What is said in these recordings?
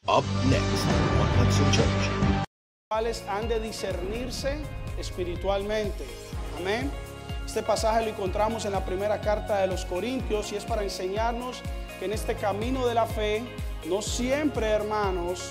Up next on Hudson Church. Han de discernirse espiritualmente. Amén. Este pasaje lo encontramos en la primera carta de los Corintios y es para enseñarnos que en este camino de la fe, no siempre, hermanos,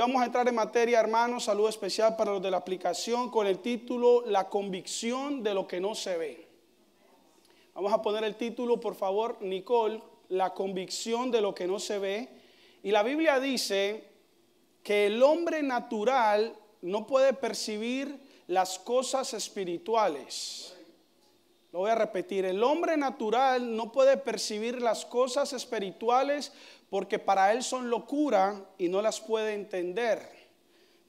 vamos a entrar en materia, hermanos. Saludo especial para los de la aplicación con el título La convicción de lo que no se ve. Vamos a poner el título, por favor, Nicole, La convicción de lo que no se ve. Y la Biblia dice que el hombre natural no puede percibir las cosas espirituales. Lo voy a repetir, el hombre natural no puede percibir las cosas espirituales porque para él son locura y no las puede entender.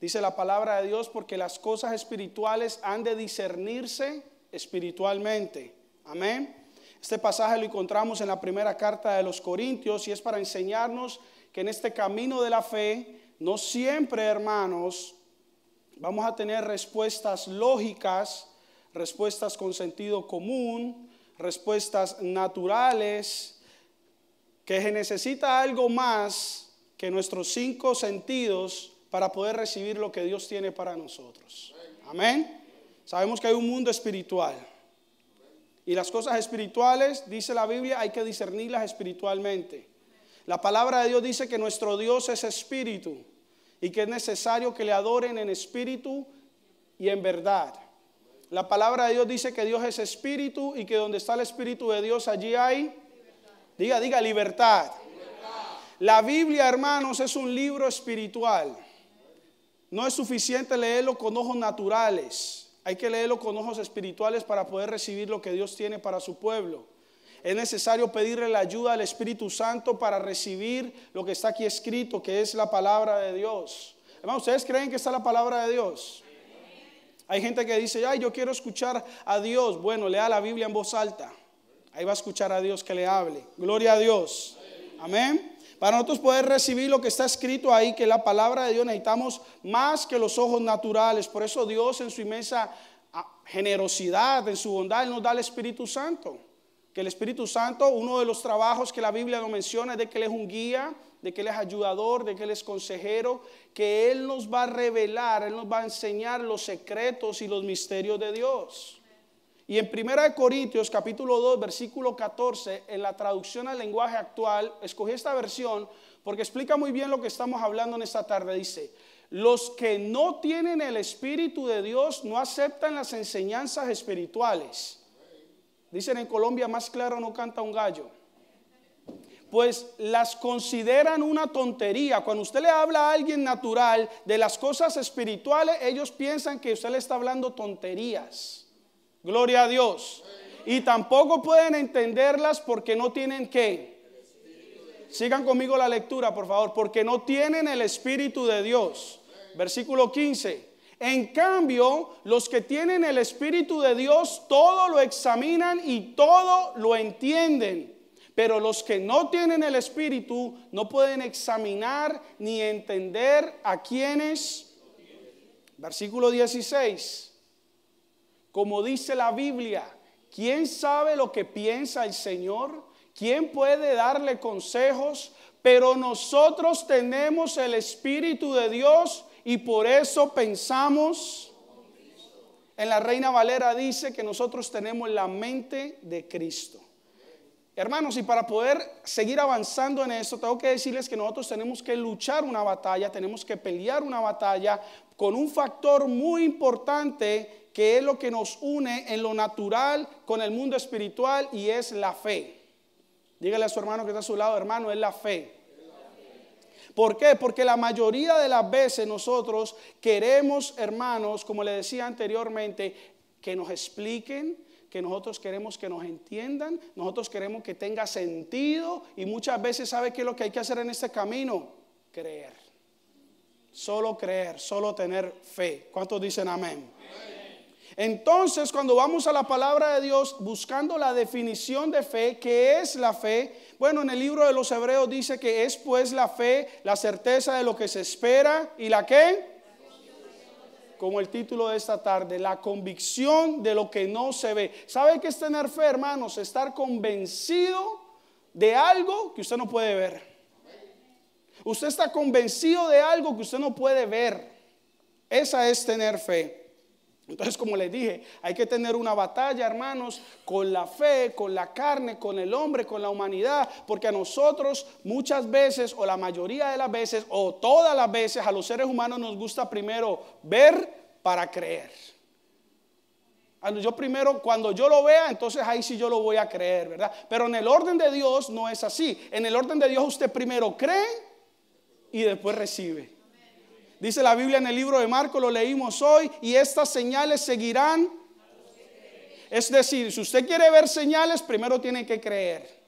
Dice la palabra de Dios, porque las cosas espirituales han de discernirse espiritualmente. Amén. Este pasaje lo encontramos en la primera carta de los Corintios y es para enseñarnos que en este camino de la fe, no siempre, hermanos, vamos a tener respuestas lógicas, respuestas con sentido común, respuestas naturales, que se necesita algo más que nuestros 5 sentidos para poder recibir lo que Dios tiene para nosotros. Amén. Sabemos que hay un mundo espiritual y las cosas espirituales, dice la Biblia, hay que discernirlas espiritualmente. La palabra de Dios dice que nuestro Dios es espíritu y que es necesario que le adoren en espíritu y en verdad. La palabra de Dios dice que Dios es espíritu y que donde está el espíritu de Dios, allí hay, diga libertad. La Biblia, hermanos, es un libro espiritual. No es suficiente leerlo con ojos naturales. Hay que leerlo con ojos espirituales para poder recibir lo que Dios tiene para su pueblo. Es necesario pedirle la ayuda al Espíritu Santo para recibir lo que está aquí escrito, que es la palabra de Dios. Hermanos, ¿ustedes creen que está la palabra de Dios? Hay gente que dice, ay, yo quiero escuchar a Dios. Bueno, lea la Biblia en voz alta. Ahí va a escuchar a Dios que le hable. Gloria a Dios. Amén. Para nosotros poder recibir lo que está escrito ahí, que es la palabra de Dios, necesitamos más que los ojos naturales. Por eso Dios en su inmensa generosidad, en su bondad, Él nos da el Espíritu Santo. Que el Espíritu Santo, uno de los trabajos que la Biblia nos menciona es de que Él es un guía, de que Él es ayudador, de que Él es consejero, que Él nos va a revelar, Él nos va a enseñar los secretos y los misterios de Dios. Y en 1 Corintios capítulo 2 versículo 14, en la traducción al lenguaje actual, escogí esta versión porque explica muy bien lo que estamos hablando en esta tarde. Dice, los que no tienen el Espíritu de Dios no aceptan las enseñanzas espirituales. Dicen en Colombia, más claro no canta un gallo. Pues las consideran una tontería. Cuando usted le habla a alguien natural de las cosas espirituales, ellos piensan que usted le está hablando tonterías. Gloria a Dios. Y tampoco pueden entenderlas porque no tienen ¿qué? Sigan conmigo la lectura, por favor. Porque no tienen el Espíritu de Dios. Versículo 15. En cambio, los que tienen el Espíritu de Dios, todo lo examinan y todo lo entienden. Pero los que no tienen el Espíritu no pueden examinar ni entender a quienes. Versículo 16. Como dice la Biblia, ¿quién sabe lo que piensa el Señor? ¿Quién puede darle consejos? Pero nosotros tenemos el Espíritu de Dios y por eso pensamos. En la Reina Valera dice que nosotros tenemos la mente de Cristo. Hermanos, y para poder seguir avanzando en esto, tengo que decirles que nosotros tenemos que luchar una batalla, tenemos que pelear una batalla con un factor muy importante que es lo que nos une en lo natural con el mundo espiritual y es la fe. Dígale a su hermano que está a su lado, hermano, es la fe. ¿Por qué? Porque la mayoría de las veces nosotros queremos, hermanos, como le decía anteriormente, que nos expliquen, que nosotros queremos que nos entiendan, nosotros queremos que tenga sentido y muchas veces ¿sabe qué es lo que hay que hacer en este camino? Creer, solo tener fe. ¿Cuántos dicen amén? Entonces, cuando vamos a la palabra de Dios buscando la definición de fe, ¿qué es la fe? Bueno, en el libro de los Hebreos dice que es pues la fe, la certeza de lo que se espera y la ¿qué? Como el título de esta tarde, la convicción de lo que no se ve. ¿Sabe qué es tener fe, hermanos? Estar convencido de algo que usted no puede ver. Usted está convencido de algo que usted no puede ver. Esa es tener fe. Entonces, como les dije, hay que tener una batalla, hermanos, con la fe, con la carne, con el hombre, con la humanidad, porque a nosotros muchas veces, o la mayoría de las veces, o todas las veces, a los seres humanos nos gusta primero ver para creer. Yo primero, cuando yo lo vea, entonces ahí sí yo lo voy a creer, ¿verdad? Pero en el orden de Dios no es así. En el orden de Dios usted primero cree y después recibe. Dice la Biblia en el libro de Marcos, lo leímos hoy, y estas señales seguirán. Es decir, si usted quiere ver señales, primero tiene que creer.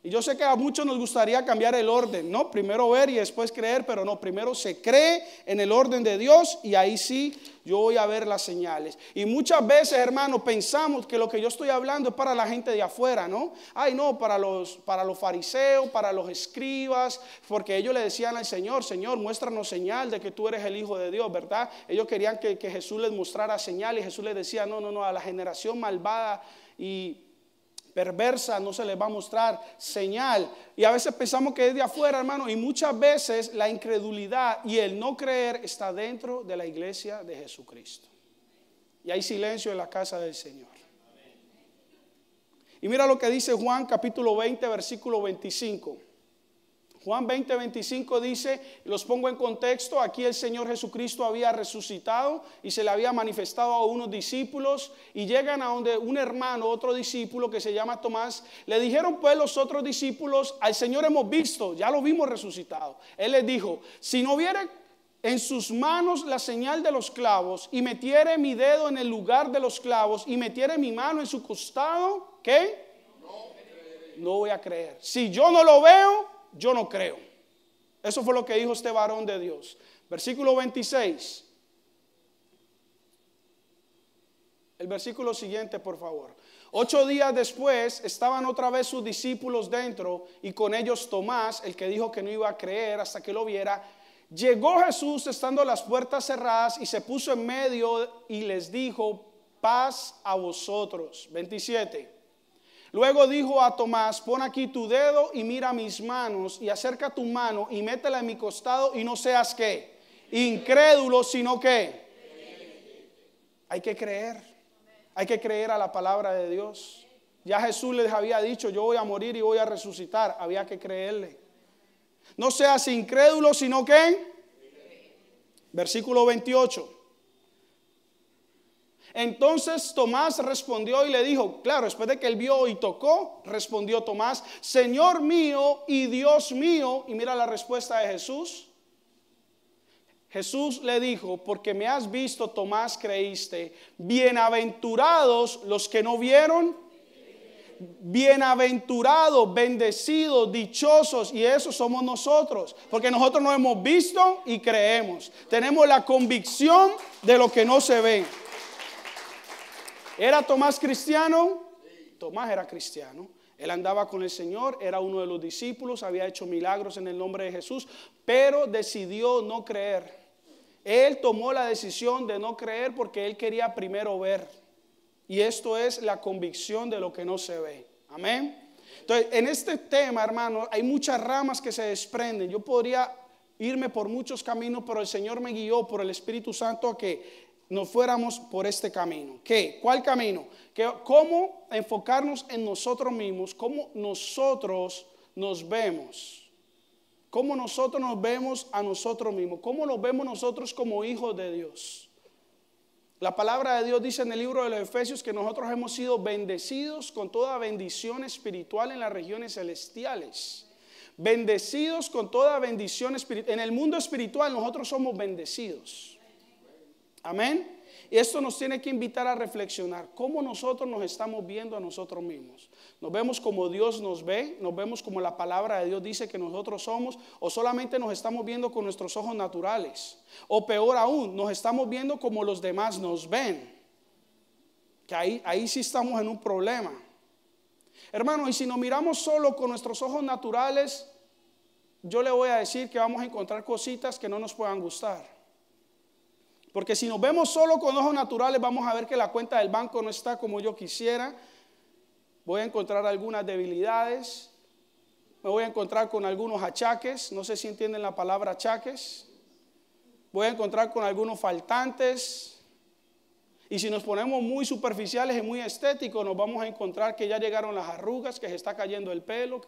Y yo sé que a muchos nos gustaría cambiar el orden, ¿no? Primero ver y después creer, pero no, primero se cree en el orden de Dios y ahí sí yo voy a ver las señales. Y muchas veces, hermanos, pensamos que lo que yo estoy hablando es para la gente de afuera, ¿no? Ay, no, para los fariseos, para los escribas, porque ellos le decían al Señor, Señor, muéstranos señal de que tú eres el Hijo de Dios, ¿verdad? Ellos querían que Jesús les mostrara señal y Jesús les decía, no, a la generación malvada y perversa no se les va a mostrar señal. Y a veces pensamos que es de afuera, hermano, y muchas veces la incredulidad y el no creer está dentro de la iglesia de Jesucristo. Y hay silencio en la casa del Señor. Y mira lo que dice Juan capítulo 20 versículo 25. Juan 20, 25 dice, los pongo en contexto, aquí el Señor Jesucristo había resucitado y se le había manifestado a unos discípulos y llegan a donde un hermano, otro discípulo que se llama Tomás, le dijeron pues los otros discípulos, al Señor hemos visto, ya lo vimos resucitado. Él les dijo, si no viere en sus manos la señal de los clavos y metiere mi dedo en el lugar de los clavos y metiere mi mano en su costado, ¿qué? No voy a creer. Si yo no lo veo, yo no creo. Eso fue lo que dijo este varón de Dios. Versículo 26. El versículo siguiente, por favor. 8 días después estaban otra vez sus discípulos dentro y con ellos Tomás, el que dijo que no iba a creer hasta que lo viera. Llegó Jesús estando las puertas cerradas y se puso en medio y les dijo, paz a vosotros. 27. Luego dijo a Tomás, pon aquí tu dedo y mira mis manos y acerca tu mano y métela en mi costado y no seas ¿qué? Incrédulo, sino ¿qué? Hay que creer. Hay que creer a la palabra de Dios. Ya Jesús les había dicho, yo voy a morir y voy a resucitar. Había que creerle. No seas incrédulo, sino ¿qué? Versículo 28. Entonces Tomás respondió y le dijo, claro, después de que él vio y tocó, respondió Tomás, Señor mío y Dios mío. Y mira la respuesta de Jesús. Jesús le dijo, porque me has visto, Tomás, creíste. Bienaventurados los que no vieron. Bienaventurados, bendecidos, dichosos, y eso somos nosotros, porque nosotros no hemos visto y creemos. Tenemos la convicción de lo que no se ve. ¿Era Tomás cristiano? Tomás era cristiano. Él andaba con el Señor, era uno de los discípulos, había hecho milagros en el nombre de Jesús, pero decidió no creer. Él tomó la decisión de no creer porque él quería primero ver. Y esto es la convicción de lo que no se ve. Amén. Entonces, en este tema, hermano, hay muchas ramas que se desprenden. Yo podría irme por muchos caminos, pero el Señor me guió por el Espíritu Santo a que nos fuéramos por este camino. ¿Qué? ¿Cuál camino? ¿Cómo enfocarnos en nosotros mismos? ¿Cómo nosotros nos vemos? ¿Cómo nosotros nos vemos a nosotros mismos? ¿Cómo nos vemos nosotros como hijos de Dios? La palabra de Dios dice en el libro de los Efesios que nosotros hemos sido bendecidos con toda bendición espiritual en las regiones celestiales. Bendecidos con toda bendición espiritual. En el mundo espiritual nosotros somos bendecidos. Amén. Y esto nos tiene que invitar a reflexionar cómo nosotros nos estamos viendo a nosotros mismos. ¿Nos vemos como Dios nos ve? ¿Nos vemos como la palabra de Dios dice que nosotros somos? ¿O solamente nos estamos viendo con nuestros ojos naturales? O peor aún, nos estamos viendo como los demás nos ven. que ahí sí estamos en un problema. Hermano, y si nos miramos solo con nuestros ojos naturales, yo le voy a decir que vamos a encontrar cositas que no nos puedan gustar. Porque si nos vemos solo con ojos naturales, vamos a ver que la cuenta del banco no está como yo quisiera. Voy a encontrar algunas debilidades. Me voy a encontrar con algunos achaques. No sé si entienden la palabra achaques. Voy a encontrar con algunos faltantes. Y si nos ponemos muy superficiales y muy estéticos, nos vamos a encontrar que ya llegaron las arrugas, que se está cayendo el pelo,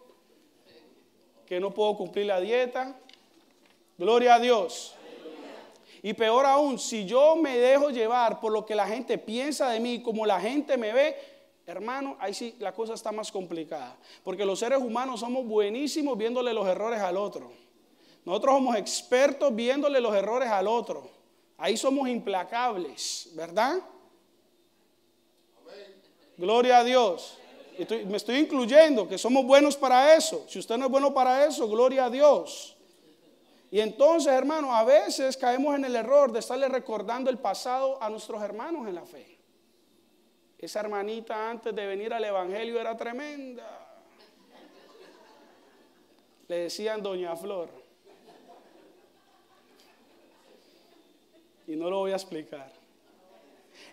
que no puedo cumplir la dieta. Gloria a Dios. Y peor aún, si yo me dejo llevar por lo que la gente piensa de mí, como la gente me ve, hermano, ahí sí la cosa está más complicada. Porque los seres humanos somos buenísimos viéndole los errores al otro. Nosotros somos expertos viéndole los errores al otro. Ahí somos implacables, ¿verdad? Gloria a Dios. Me estoy incluyendo, que somos buenos para eso. Si usted no es bueno para eso, gloria a Dios. Y entonces, hermano, a veces caemos en el error de estarle recordando el pasado a nuestros hermanos en la fe. Esa hermanita antes de venir al evangelio era tremenda. Le decían Doña Flor. Y no lo voy a explicar.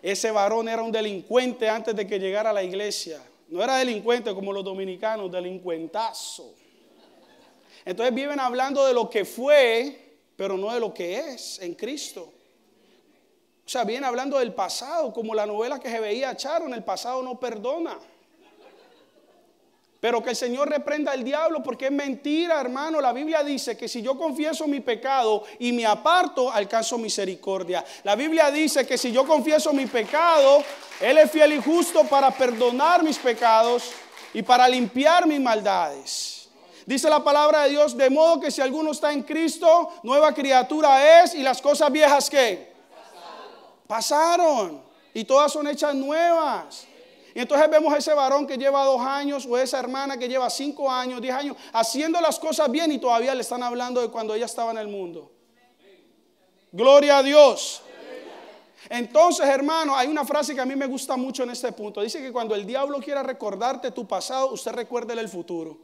Ese varón era un delincuente antes de que llegara a la iglesia. No era delincuente como los dominicanos, delincuentazo. Entonces viven hablando de lo que fue, pero no de lo que es en Cristo. O sea, vienen hablando del pasado, como la novela que se veía Charon, el pasado no perdona. Pero que el Señor reprenda al diablo porque es mentira, hermano. La Biblia dice que si yo confieso mi pecado y me aparto, alcanzo misericordia. La Biblia dice que si yo confieso mi pecado, Él es fiel y justo para perdonar mis pecados y para limpiar mis maldades. Dice la palabra de Dios, de modo que si alguno está en Cristo, nueva criatura es, y las cosas viejas ¿qué? Pasaron y todas son hechas nuevas. Y entonces vemos a ese varón que lleva 2 años o esa hermana que lleva 5 años, 10 años haciendo las cosas bien y todavía le están hablando de cuando ella estaba en el mundo. Gloria a Dios. Entonces, hermano, hay una frase que a mí me gusta mucho en este punto. Dice que cuando el diablo quiera recordarte tu pasado, usted recuérdele el futuro.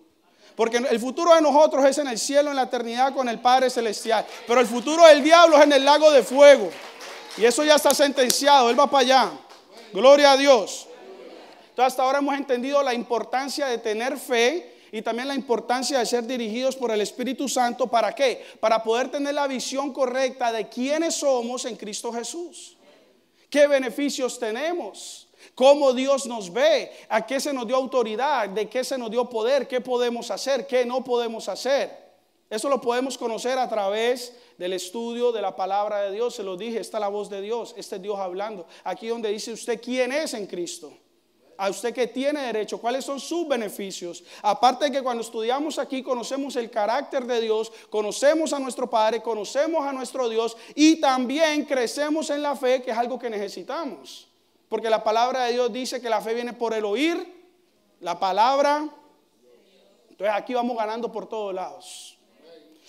Porque el futuro de nosotros es en el cielo, en la eternidad con el Padre Celestial. Pero el futuro del diablo es en el lago de fuego. Y eso ya está sentenciado, él va para allá. Gloria a Dios. Entonces hasta ahora hemos entendido la importancia de tener fe y también la importancia de ser dirigidos por el Espíritu Santo. ¿Para qué? Para poder tener la visión correcta de quiénes somos en Cristo Jesús. ¿Qué beneficios tenemos? ¿Cómo Dios nos ve? ¿A qué se nos dio autoridad? ¿De qué se nos dio poder? ¿Qué podemos hacer? ¿Qué no podemos hacer? Eso lo podemos conocer a través del estudio de la palabra de Dios. Se lo dije, está la voz de Dios, este es Dios hablando. Aquí donde dice usted quién es en Cristo. A usted que tiene derecho, cuáles son sus beneficios. Aparte de que cuando estudiamos aquí conocemos el carácter de Dios, conocemos a nuestro Padre, conocemos a nuestro Dios y también crecemos en la fe, que es algo que necesitamos. Porque la palabra de Dios dice que la fe viene por el oír la palabra. Entonces aquí vamos ganando por todos lados.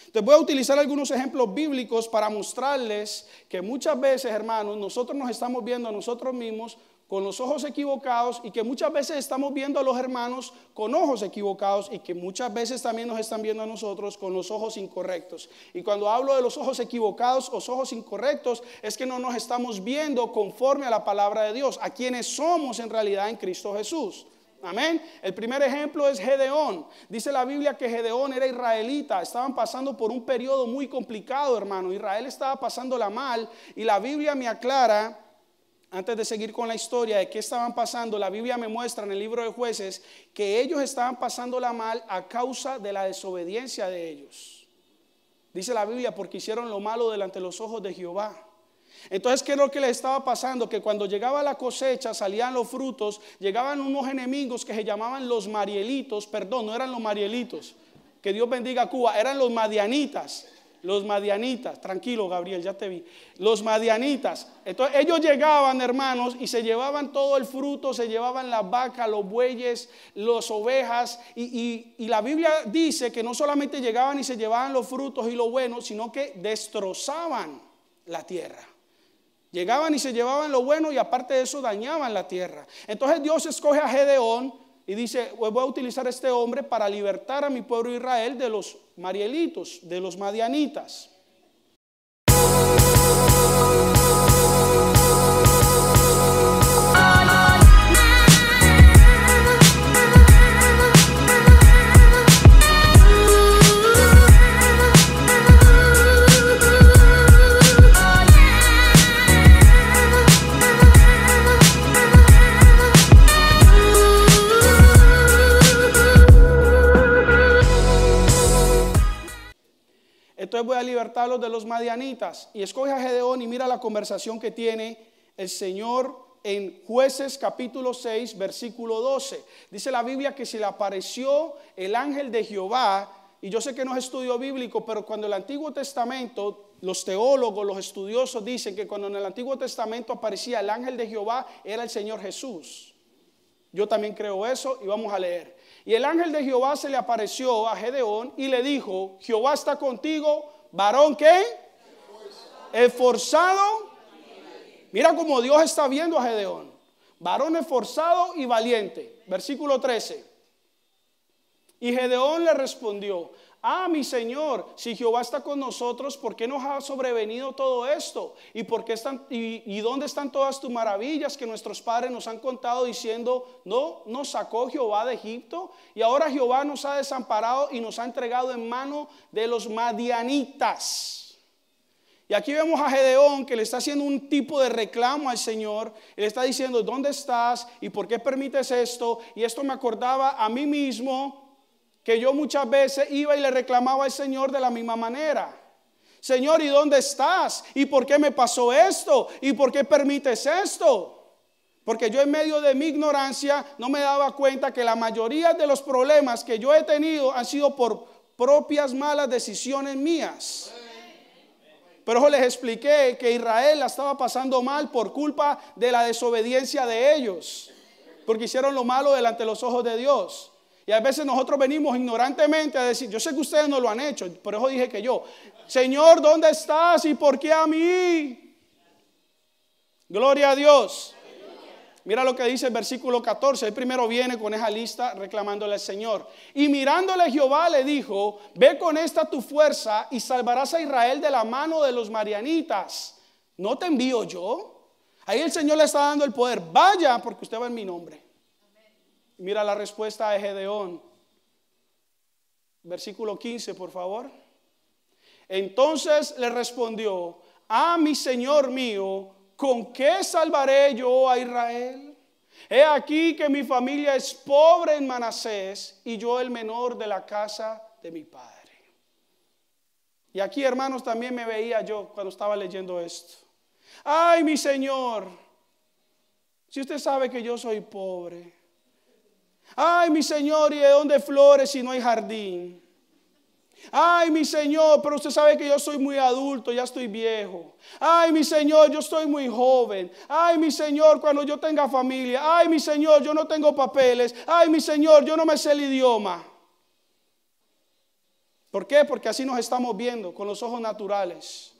Entonces voy a utilizar algunos ejemplos bíblicos para mostrarles que muchas veces, hermanos, nosotros nos estamos viendo a nosotros mismos con los ojos equivocados y que muchas veces estamos viendo a los hermanos con ojos equivocados y que muchas veces también nos están viendo a nosotros con los ojos incorrectos. Y cuando hablo de los ojos equivocados o ojos incorrectos es que no nos estamos viendo conforme a la palabra de Dios, a quienes somos en realidad en Cristo Jesús. Amén. El primer ejemplo es Gedeón. Dice la Biblia que Gedeón era israelita. Estaban pasando por un periodo muy complicado, hermano. Israel estaba pasándola mal y la Biblia me aclara. Antes de seguir con la historia de qué estaban pasando, la Biblia me muestra en el libro de Jueces que ellos estaban pasándola mal a causa de la desobediencia de ellos. Dice la Biblia, porque hicieron lo malo delante de los ojos de Jehová. Entonces, ¿qué es lo que les estaba pasando? Que cuando llegaba la cosecha, salían los frutos, llegaban unos enemigos que se llamaban los marielitos, perdón, no eran los marielitos, que Dios bendiga a Cuba, eran los madianitas. Los madianitas, tranquilo Gabriel, ya te vi. Los madianitas. Entonces ellos llegaban, hermanos, y se llevaban todo el fruto, se llevaban las vacas, los bueyes, las ovejas. Y la Biblia dice que no solamente llegaban y se llevaban los frutos y lo bueno, sino que destrozaban la tierra. Llegaban y se llevaban lo bueno y aparte de eso dañaban la tierra. Entonces Dios escoge a Gedeón y dice, pues voy a utilizar a este hombre para libertar a mi pueblo Israel de los marielitos, de los madianitas. Entonces voy a libertarlos de los madianitas. Y escoge a Gedeón y mira la conversación que tiene el Señor en Jueces capítulo 6, versículo 12. Dice la Biblia que se le apareció el ángel de Jehová. Y yo sé que no es estudio bíblico, pero cuando el Antiguo Testamento, los teólogos, los estudiosos dicen que cuando en el Antiguo Testamento aparecía el ángel de Jehová, era el Señor Jesús. Yo también creo eso y vamos a leer. Y el ángel de Jehová se le apareció a Gedeón y le dijo, Jehová está contigo, varón ¿qué? Esforzado. Mira cómo Dios está viendo a Gedeón. Varón esforzado y valiente. Versículo 13. Y Gedeón le respondió, mi Señor, si Jehová está con nosotros, ¿por qué nos ha sobrevenido todo esto? ¿Y dónde están todas tus maravillas que nuestros padres nos han contado diciendo, no nos sacó Jehová de Egipto? Y ahora Jehová nos ha desamparado y nos ha entregado en mano de los madianitas. Y aquí vemos a Gedeón que le está haciendo un tipo de reclamo al Señor. Él está diciendo, ¿dónde estás? ¿Y por qué permites esto? Y esto me acordaba a mí mismo, que yo muchas veces iba y le reclamaba al Señor de la misma manera. Señor, ¿y dónde estás? ¿Y por qué me pasó esto? ¿Y por qué permites esto? Porque yo en medio de mi ignorancia no me daba cuenta que la mayoría de los problemas que yo he tenido han sido por propias malas decisiones mías. Pero yo les expliqué que Israel la estaba pasando mal por culpa de la desobediencia de ellos, porque hicieron lo malo delante de los ojos de Dios. Y a veces nosotros venimos ignorantemente a decir, yo sé que ustedes no lo han hecho, por eso dije que yo, Señor, ¿dónde estás? ¿Y por qué a mí? Gloria a Dios. Mira lo que dice el versículo 14, él primero viene con esa lista reclamándole al Señor. Y mirándole Jehová le dijo, ve con esta tu fuerza y salvarás a Israel de la mano de los madianitas. ¿No te envío yo? Ahí el Señor le está dando el poder, vaya porque usted va en mi nombre. Mira la respuesta de Gedeón. Versículo 15, por favor. Entonces le respondió, mi Señor mío, ¿con qué salvaré yo a Israel? He aquí que mi familia es pobre en Manasés y yo el menor de la casa de mi padre. Y aquí, hermanos, también me veía yo cuando estaba leyendo esto. Ay, mi Señor, si usted sabe que yo soy pobre. Ay, mi Señor, ¿y de dónde flores si no hay jardín? Ay, mi Señor, pero usted sabe que yo soy muy adulto, ya estoy viejo. Ay, mi Señor, yo estoy muy joven. Ay, mi Señor, cuando yo tenga familia. Ay, mi Señor, yo no tengo papeles. Ay, mi Señor, yo no me sé el idioma. ¿Por qué? Porque así nos estamos viendo con los ojos naturales.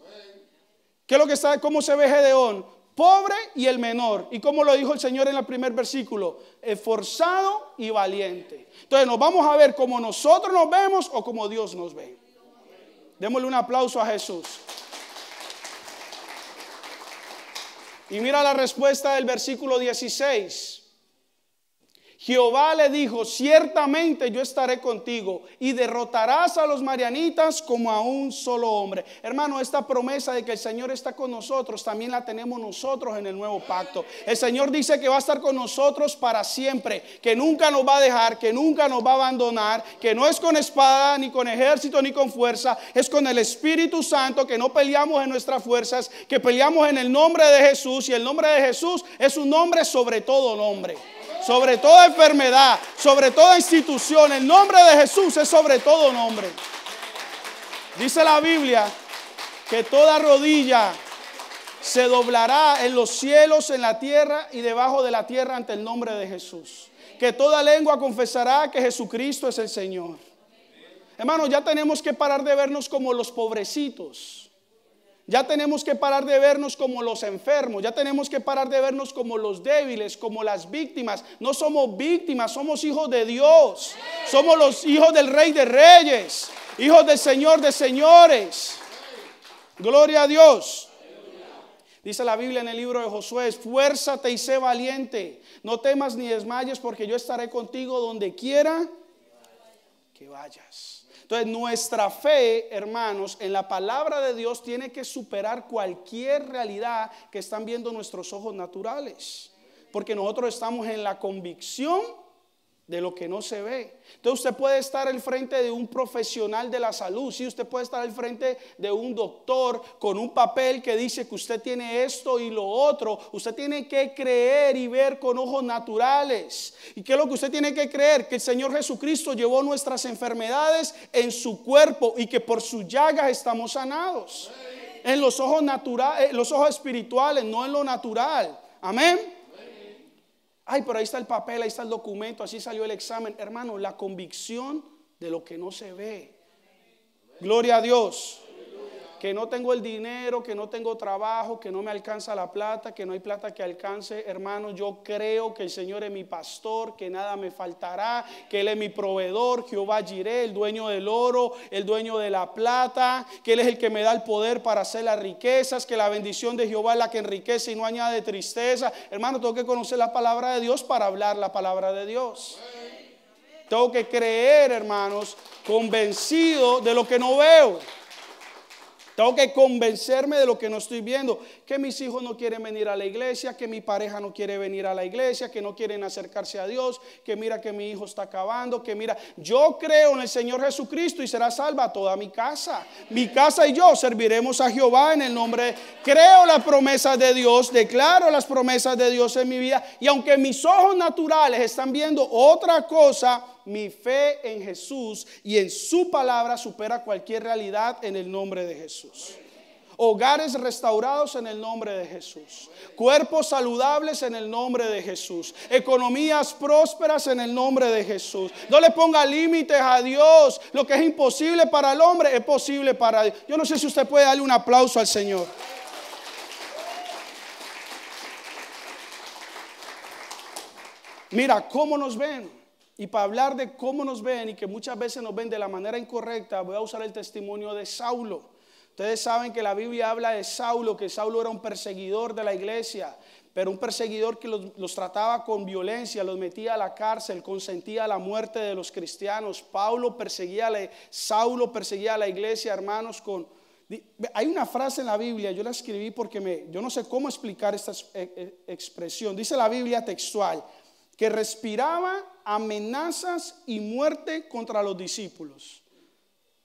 ¿Qué es lo que está? ¿Cómo se ve Gedeón? Pobre y el menor. Y como lo dijo el Señor en el primer versículo, esforzado y valiente. Entonces nos vamos a ver como nosotros nos vemos o como Dios nos ve. Démosle un aplauso a Jesús. Y mira la respuesta del versículo 16. Jehová le dijo, ciertamente yo estaré contigo y derrotarás a los madianitas como a un solo hombre. Hermano, esta promesa de que el Señor está con nosotros también la tenemos nosotros en el nuevo pacto. El Señor dice que va a estar con nosotros para siempre, que nunca nos va a dejar, que nunca nos va a abandonar, que no es con espada, ni con ejército, ni con fuerza, es con el Espíritu Santo, que no peleamos en nuestras fuerzas, que peleamos en el nombre de Jesús, y el nombre de Jesús es un nombre sobre todo nombre. Sobre toda enfermedad, sobre toda institución, el nombre de Jesús es sobre todo nombre. Dice la Biblia que toda rodilla se doblará en los cielos, en la tierra y debajo de la tierra ante el nombre de Jesús. Que toda lengua confesará que Jesucristo es el Señor. Hermanos, ya tenemos que parar de vernos como los pobrecitos. Ya tenemos que parar de vernos como los enfermos, ya tenemos que parar de vernos como los débiles, como las víctimas. No somos víctimas, somos hijos de Dios. Somos los hijos del Rey de Reyes, hijos del Señor de Señores. Gloria a Dios. Dice la Biblia en el libro de Josué: esfuérzate y sé valiente, no temas ni desmayes, porque yo estaré contigo donde quiera que vayas. Entonces nuestra fe, hermanos, en la palabra de Dios tiene que superar cualquier realidad que están viendo nuestros ojos naturales, porque nosotros estamos en la convicción de lo que no se ve. Entonces usted puede estar al frente de un profesional de la salud, sí, usted puede estar al frente de un doctor con un papel que dice que usted tiene esto y lo otro. Usted tiene que creer y ver con ojos naturales. ¿Y qué es lo que usted tiene que creer? Que el Señor Jesucristo llevó nuestras enfermedades en su cuerpo y que por sus llagas estamos sanados. En los ojos naturales, los ojos espirituales, no en lo natural. Amén. Ay, pero ahí está el papel, ahí está el documento, así salió el examen. Hermano, la convicción de lo que no se ve. Gloria a Dios. Que no tengo el dinero, que no tengo trabajo, que no me alcanza la plata, que no hay plata que alcance. Hermano, yo creo que el Señor es mi pastor, que nada me faltará, que Él es mi proveedor, Jehová Jireh, el dueño del oro, el dueño de la plata, que Él es el que me da el poder para hacer las riquezas, que la bendición de Jehová es la que enriquece y no añade tristeza. Hermano, tengo que conocer la palabra de Dios para hablar la palabra de Dios. Tengo que creer, hermanos, convencido de lo que no veo. Tengo que convencerme de lo que no estoy viendo. Que mis hijos no quieren venir a la iglesia, que mi pareja no quiere venir a la iglesia, que no quieren acercarse a Dios, que mira que mi hijo está acabando, que mira, yo creo en el Señor Jesucristo y será salva toda mi casa. Mi casa y yo serviremos a Jehová en el nombre. Creo las promesas de Dios, declaro las promesas de Dios en mi vida. Y aunque mis ojos naturales están viendo otra cosa, mi fe en Jesús y en su palabra supera cualquier realidad en el nombre de Jesús. Hogares restaurados en el nombre de Jesús. Cuerpos saludables en el nombre de Jesús. Economías prósperas en el nombre de Jesús. No le ponga límites a Dios. Lo que es imposible para el hombre es posible para Dios. Yo no sé si usted puede darle un aplauso al Señor. Mira cómo nos ven. Y para hablar de cómo nos ven y que muchas veces nos ven de la manera incorrecta, voy a usar el testimonio de Saulo. Ustedes saben que la Biblia habla de Saulo, que Saulo era un perseguidor de la iglesia, pero un perseguidor que los trataba con violencia, los metía a la cárcel, consentía la muerte de los cristianos. Saulo perseguía a la iglesia, hermanos, hay una frase en la Biblia, yo la escribí porque yo no sé cómo explicar esta expresión. Dice la Biblia textual, que respiraba amenazas y muerte contra los discípulos.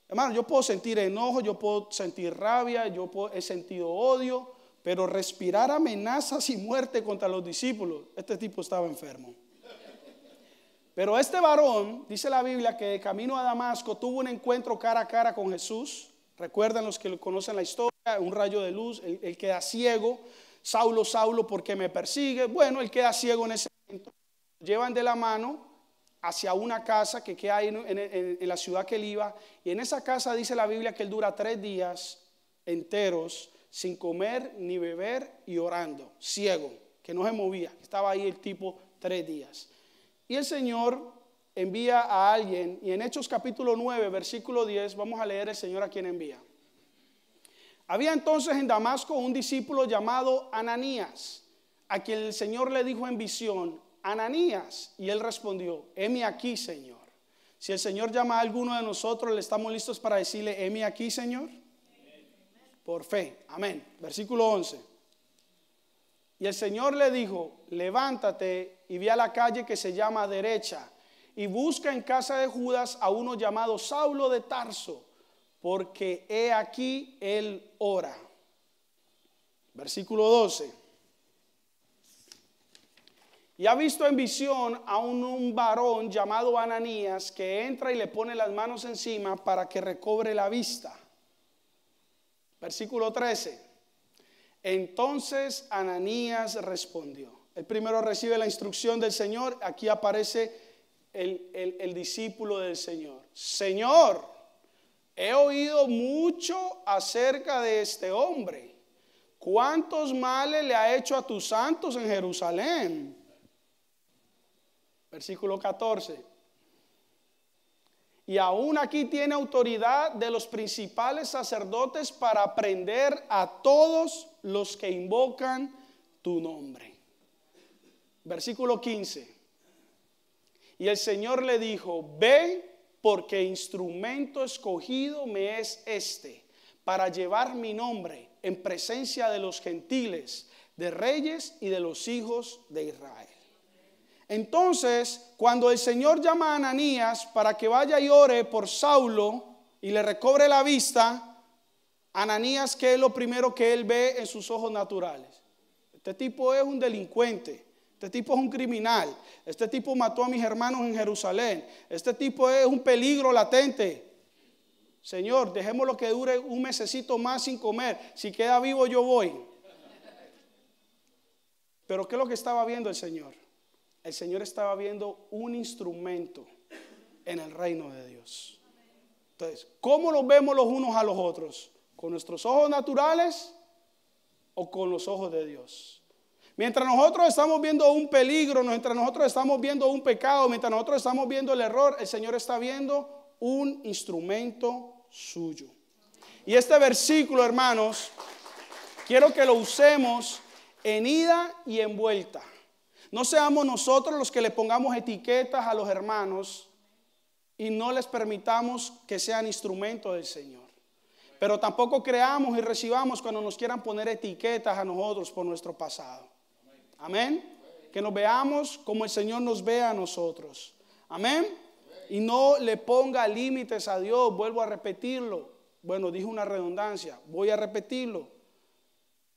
Hermano, yo puedo sentir enojo, yo puedo sentir rabia, he sentido odio, pero respirar amenazas y muerte contra los discípulos, este tipo estaba enfermo. Pero este varón, dice la Biblia, que de camino a Damasco tuvo un encuentro cara a cara con Jesús. Recuerdan los que conocen la historia, un rayo de luz, él queda ciego. Saulo, Saulo, ¿por qué me persigue? Bueno, él queda ciego en ese momento. Llevan de la mano hacia una casa que queda ahí en la ciudad que él iba. Y en esa casa dice la Biblia que él dura 3 días enteros sin comer ni beber y orando, ciego, que no se movía. Estaba ahí el tipo 3 días. Y el Señor envía a alguien, y en Hechos capítulo 9, versículo 10, vamos a leer el Señor a quien envía. Había entonces en Damasco un discípulo llamado Ananías, a quien el Señor le dijo en visión, Ananías, y él respondió, heme aquí, Señor. Si el Señor llama a alguno de nosotros, ¿le estamos listos para decirle, heme aquí, Señor? Por fe, amén. Versículo 11. Y el Señor le dijo, levántate y ve a la calle que se llama Derecha, y busca en casa de Judas a uno llamado Saulo de Tarso, porque he aquí él ora. Versículo 12. Y ha visto en visión a un varón llamado Ananías que entra y le pone las manos encima para que recobre la vista. Versículo 13. Entonces Ananías respondió. Él primero recibe la instrucción del Señor. Aquí aparece el discípulo del Señor. Señor, he oído mucho acerca de este hombre. ¿Cuántos males le ha hecho a tus santos en Jerusalén? Versículo 14. Y aún aquí tiene autoridad de los principales sacerdotes para prender a todos los que invocan tu nombre. Versículo 15. Y el Señor le dijo, ve, porque instrumento escogido me es este, para llevar mi nombre en presencia de los gentiles, de reyes y de los hijos de Israel. Entonces, cuando el Señor llama a Ananías para que vaya y ore por Saulo y le recobre la vista, Ananías, ¿qué es lo primero que él ve en sus ojos naturales? Este tipo es un delincuente, este tipo es un criminal, este tipo mató a mis hermanos en Jerusalén, este tipo es un peligro latente. Señor, dejémoslo que dure un mesecito más sin comer, si queda vivo yo voy. Pero ¿qué es lo que estaba viendo el Señor? El Señor estaba viendo un instrumento en el reino de Dios. Entonces, ¿cómo los vemos los unos a los otros? ¿Con nuestros ojos naturales o con los ojos de Dios? Mientras nosotros estamos viendo un peligro, mientras nosotros estamos viendo un pecado, mientras nosotros estamos viendo el error, el Señor está viendo un instrumento suyo. Y este versículo, hermanos, quiero que lo usemos en ida y en vuelta. No seamos nosotros los que le pongamos etiquetas a los hermanos y no les permitamos que sean instrumentos del Señor. Pero tampoco creamos y recibamos cuando nos quieran poner etiquetas a nosotros por nuestro pasado. Amén. Que nos veamos como el Señor nos ve a nosotros. Amén. Y no le ponga límites a Dios. Vuelvo a repetirlo. Bueno, dije una redundancia. Voy a repetirlo.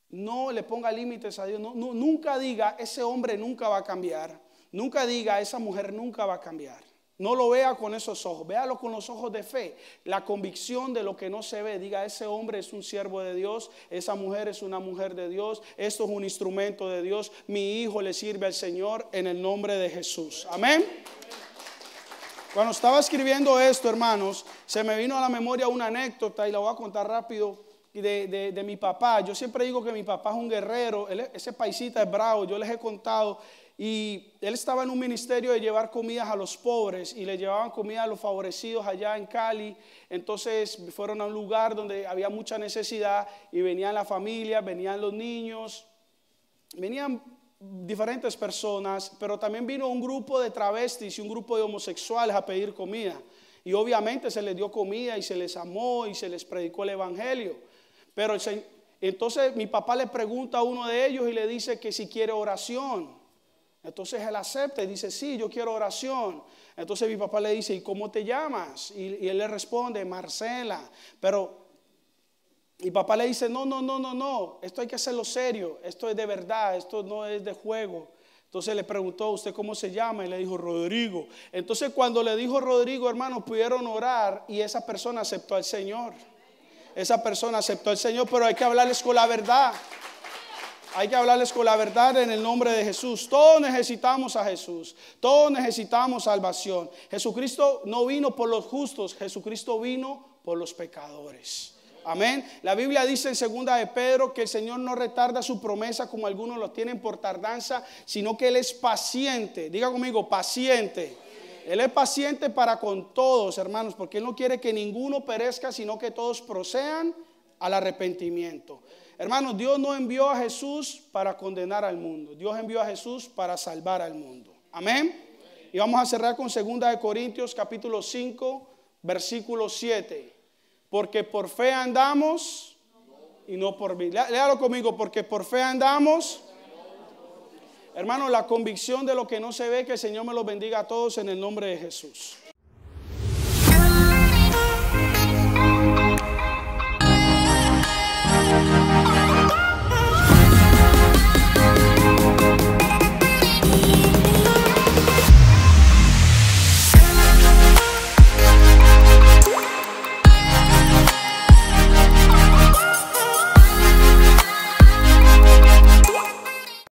No le ponga límites a Dios. Nunca diga, ese hombre nunca va a cambiar. Nunca diga, esa mujer nunca va a cambiar. No lo vea con esos ojos. Véalo con los ojos de fe. La convicción de lo que no se ve. Diga, ese hombre es un siervo de Dios. Esa mujer es una mujer de Dios. Esto es un instrumento de Dios. Mi hijo le sirve al Señor en el nombre de Jesús. Amén. Cuando estaba escribiendo esto, hermanos, se me vino a la memoria una anécdota y la voy a contar rápido. De mi papá. Yo siempre digo que mi papá es un guerrero. Ese paisita es bravo. Yo les he contado. Y él estaba en un ministerio de llevar comidas a los pobres y le llevaban comida a los favorecidos allá en Cali. Entonces fueron a un lugar donde había mucha necesidad y venían las familias, venían los niños, venían diferentes personas, pero también vino un grupo de travestis y un grupo de homosexuales a pedir comida. Y obviamente se les dio comida y se les amó y se les predicó el evangelio. Pero entonces mi papá le pregunta a uno de ellos y le dice que si quiere oración. Entonces él acepta y dice, sí, yo quiero oración. Entonces mi papá le dice, ¿y cómo te llamas? Y él le responde, Marcela. Pero mi papá le dice, no, esto hay que hacerlo serio, esto es de verdad, esto no es de juego. Entonces le preguntó, ¿usted cómo se llama? Y le dijo, Rodrigo. Entonces cuando le dijo Rodrigo, hermanos, pudieron orar y esa persona aceptó al Señor. Esa persona aceptó al Señor, pero hay que hablarles con la verdad. Hay que hablarles con la verdad en el nombre de Jesús. Todos necesitamos a Jesús. Todos necesitamos salvación. Jesucristo no vino por los justos. Jesucristo vino por los pecadores. Amén. La Biblia dice en 2 de Pedro que el Señor no retarda su promesa como algunos lo tienen por tardanza, sino que Él es paciente. Diga conmigo, paciente. Él es paciente para con todos, hermanos, porque Él no quiere que ninguno perezca, sino que todos procedan al arrepentimiento. Hermanos, Dios no envió a Jesús para condenar al mundo. Dios envió a Jesús para salvar al mundo. Amén. Y vamos a cerrar con 2 de Corintios capítulo 5, versículo 7. Porque por fe andamos y no por vista. Léalo conmigo, porque por fe andamos. Hermano, la convicción de lo que no se ve, que el Señor me los bendiga a todos en el nombre de Jesús.